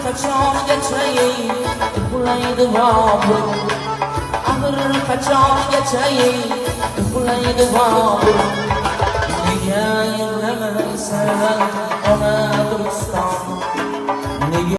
qachongacha uxlaydi Bobur? Axir qachongacha uxlaydi Bobur? Nega yig'lamaysan ona Turkiston?